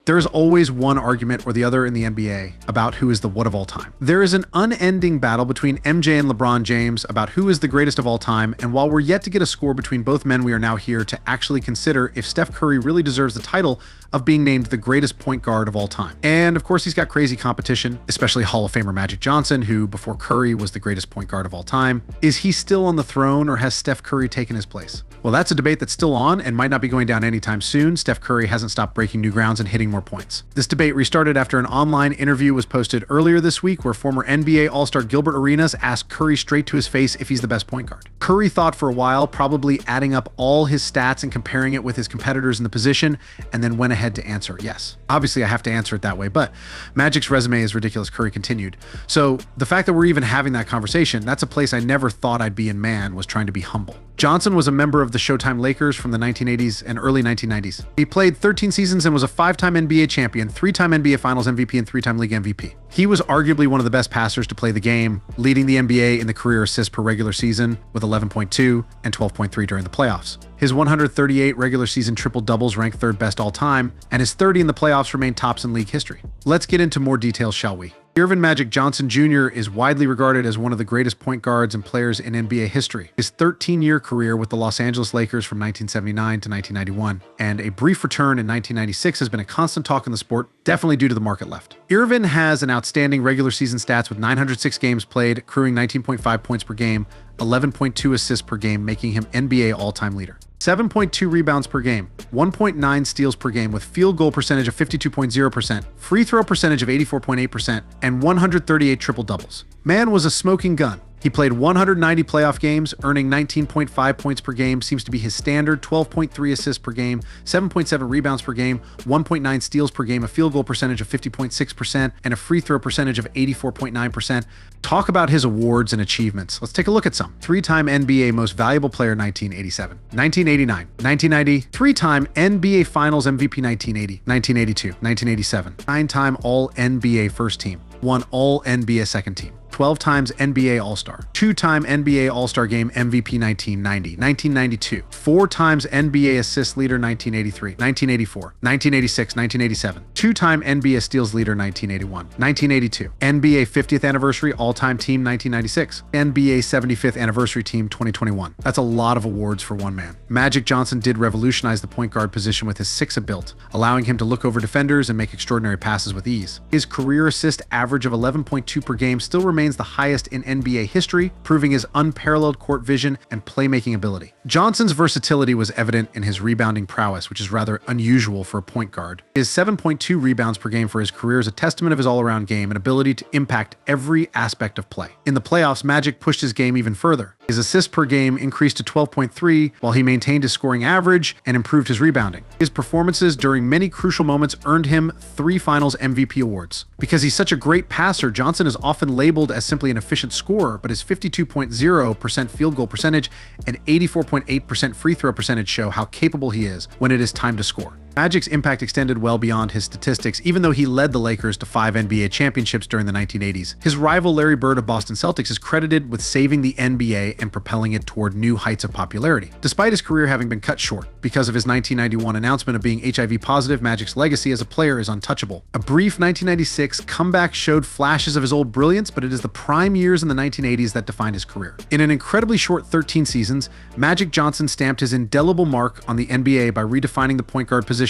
There is always one argument or the other in the NBA about who is the what of all time. There is an unending battle between MJ and LeBron James about who is the greatest of all time, and while we're yet to get a score between both men, we are now here to actually consider if Steph Curry really deserves the title of being named the greatest point guard of all time. And of course, he's got crazy competition, especially Hall of Famer Magic Johnson, who before Curry was the greatest point guard of all time. Is he still on the throne, or has Steph Curry taken his place? Well, that's a debate that's still on and might not be going down anytime soon. Steph Curry hasn't stopped breaking new grounds and hitting more points. This debate restarted after an online interview was posted earlier this week where former NBA All-Star Gilbert Arenas asked Curry straight to his face if he's the best point guard. Curry thought for a while, probably adding up all his stats and comparing it with his competitors in the position, and then went ahead to answer yes. Obviously, I have to answer it that way, but Magic's resume is ridiculous, Curry continued. So the fact that we're even having that conversation, that's a place I never thought I'd be in man, was trying to be humble. Johnson was a member of the Showtime Lakers from the 1980s and early 1990s. He played 13 seasons and was a 5-time NBA champion, 3-time NBA Finals MVP, and 3-time league MVP. He was arguably one of the best passers to play the game, leading the NBA in the career assists per regular season with 11.2 and 12.3 during the playoffs. His 138 regular season triple-doubles ranked third best all time, and his 30 in the playoffs remained tops in league history. Let's get into more details, shall we? Earvin Magic Johnson Jr. is widely regarded as one of the greatest point guards and players in NBA history. His 13-year career with the Los Angeles Lakers from 1979 to 1991, and a brief return in 1996 has been a constant talk in the sport, definitely due to the market left. Earvin has an outstanding regular season stats with 906 games played, accruing 19.5 points per game, 11.2 assists per game, making him NBA all-time leader. 7.2 rebounds per game, 1.9 steals per game with field goal percentage of 52.0%, free throw percentage of 84.8%, and 138 triple-doubles. Man was a smoking gun. He played 190 playoff games, earning 19.5 points per game, seems to be his standard, 12.3 assists per game, 7.7 rebounds per game, 1.9 steals per game, a field goal percentage of 50.6%, and a free throw percentage of 84.9%. Talk about his awards and achievements. Let's take a look at some. 3-time NBA Most Valuable Player 1987, 1989, 1990, 3-time NBA Finals MVP 1980, 1982, 1987, 9-time All-NBA First Team, 1 All-NBA Second Team, 12 times NBA All-Star, 2-time NBA All-Star Game MVP 1990, 1992, 4 times NBA Assist Leader 1983, 1984, 1986, 1987, 2-time NBA Steals Leader 1981, 1982, NBA 50th Anniversary All-Time Team 1996, NBA 75th Anniversary Team 2021. That's a lot of awards for one man. Magic Johnson did revolutionize the point guard position with his 6 built, allowing him to look over defenders and make extraordinary passes with ease. His career assist average of 11.2 per game still remains the highest in NBA history, proving his unparalleled court vision and playmaking ability. Johnson's versatility was evident in his rebounding prowess, which is rather unusual for a point guard. His 7.2 rebounds per game for his career is a testament of his all-around game and ability to impact every aspect of play. In the playoffs, Magic pushed his game even further. His assists per game increased to 12.3, while he maintained his scoring average and improved his rebounding. His performances during many crucial moments earned him 3 Finals MVP awards. Because he's such a great passer, Johnson is often labeled as simply an efficient scorer, but his 52.0% field goal percentage and 84.8% free throw percentage show how capable he is when it is time to score. Magic's impact extended well beyond his statistics, even though he led the Lakers to 5 NBA championships during the 1980s. His rival Larry Bird of Boston Celtics is credited with saving the NBA and propelling it toward new heights of popularity. Despite his career having been cut short because of his 1991 announcement of being HIV positive, Magic's legacy as a player is untouchable. A brief 1996 comeback showed flashes of his old brilliance, but it is the prime years in the 1980s that defined his career. In an incredibly short 13 seasons, Magic Johnson stamped his indelible mark on the NBA by redefining the point guard position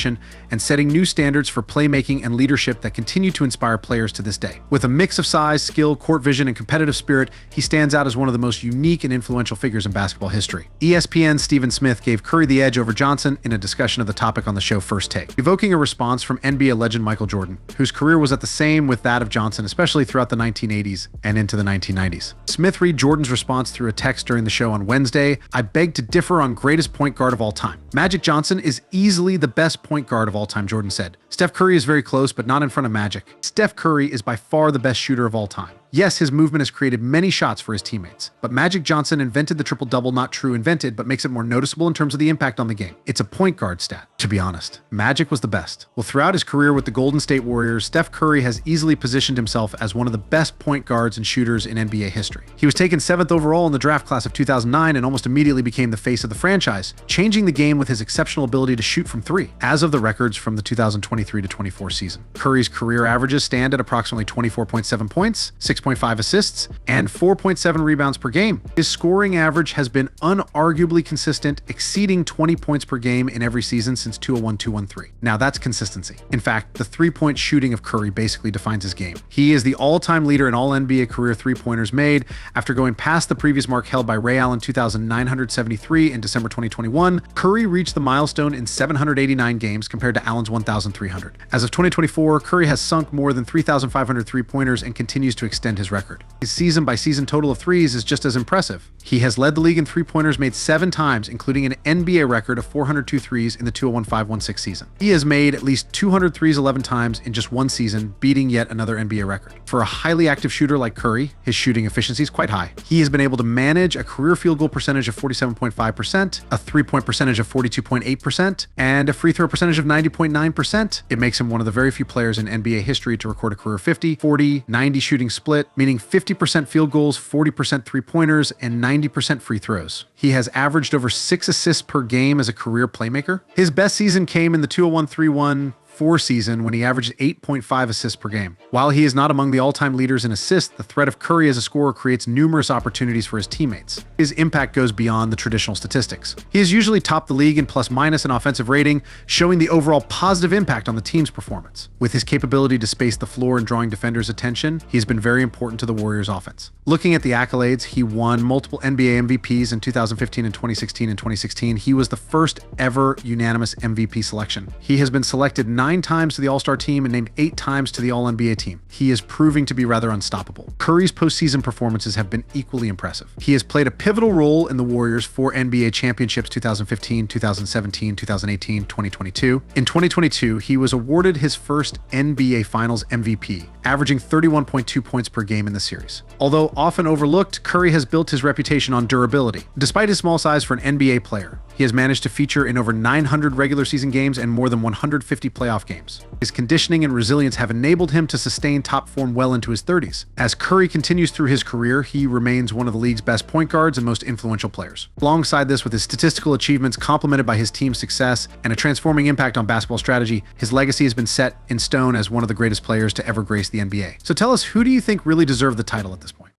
and setting new standards for playmaking and leadership that continue to inspire players to this day. With a mix of size, skill, court vision, and competitive spirit, he stands out as one of the most unique and influential figures in basketball history. ESPN's Stephen Smith gave Curry the edge over Johnson in a discussion of the topic on the show First Take, evoking a response from NBA legend Michael Jordan, whose career was at the same with that of Johnson, especially throughout the 1980s and into the 1990s. Smith read Jordan's response through a text during the show on Wednesday. "I beg to differ on greatest point guard of all time. Magic Johnson is easily the best point guard of all time," Jordan said. "Steph Curry is very close, but not in front of Magic. Steph Curry is by far the best shooter of all time. Yes, his movement has created many shots for his teammates, but Magic Johnson invented the triple-double, not true invented, but makes it more noticeable in terms of the impact on the game. It's a point guard stat. To be honest, Magic was the best. Well, throughout his career with the Golden State Warriors, Steph Curry has easily positioned himself as one of the best point guards and shooters in NBA history. He was taken 7th overall in the draft class of 2009 and almost immediately became the face of the franchise, changing the game with his exceptional ability to shoot from three. As of the records from the 2023-24 season, Curry's career averages stand at approximately 24.7 points, 6.5 assists, and 4.7 rebounds per game. His scoring average has been unarguably consistent, exceeding 20 points per game in every season since 2001-2013. Now that's consistency. In fact, the three-point shooting of Curry basically defines his game. He is the all-time leader in all NBA career three-pointers made after going past the previous mark held by Ray Allen 2,973 in December 2021. Curry reached the milestone in 789 games compared to Allen's 1,300. As of 2024, Curry has sunk more than 3,500 three-pointers and continues to extend his record. His season-by-season total of threes is just as impressive. He has led the league in three-pointers made 7 times, including an NBA record of 402 threes in the 2015-16 season. He has made at least 200 threes 11 times in just one season, beating yet another NBA record. For a highly active shooter like Curry, his shooting efficiency is quite high. He has been able to manage a career field goal percentage of 47.5%, a three-point percentage of 42.8%, and a free throw percentage of 90.9%. It makes him one of the very few players in NBA history to record a career 50, 40, 90 shooting split, meaning 50% field goals, 40% three-pointers, and 90% free throws. He has averaged over 6 assists per game as a career playmaker. His best season came in the 2001-31 season when he averaged 8.5 assists per game. While he is not among the all-time leaders in assists, the threat of Curry as a scorer creates numerous opportunities for his teammates. His impact goes beyond the traditional statistics. He has usually topped the league in plus-minus and offensive rating, showing the overall positive impact on the team's performance. With his capability to space the floor and drawing defenders' attention, he has been very important to the Warriors' offense. Looking at the accolades, he won multiple NBA MVPs in 2015 and 2016. In 2016, he was the first ever unanimous MVP selection. He has been selected 9 times to the All-Star team and named 8 times to the All-NBA team. He is proving to be rather unstoppable. Curry's postseason performances have been equally impressive. He has played a pivotal role in the Warriors' 4 NBA championships 2015, 2017, 2018, 2022. In 2022, he was awarded his first NBA Finals MVP, averaging 31.2 points per game in the series. Although often overlooked, Curry has built his reputation on durability. Despite his small size for an NBA player, he has managed to feature in over 900 regular season games and more than 150 playoff games. His conditioning and resilience have enabled him to sustain top form well into his 30s. As Curry continues through his career, he remains one of the league's best point guards and most influential players. Alongside this, with his statistical achievements complemented by his team's success and a transforming impact on basketball strategy, his legacy has been set in stone as one of the greatest players to ever grace the NBA. So tell us, who do you think really deserved the title at this point?